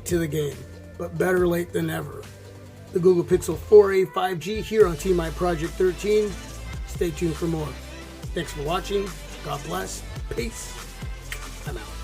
late to the game, but better late than never. The Google Pixel 4a 5G here on TMI Project 13. Stay tuned for more. Thanks for watching. God bless. Peace. I'm out.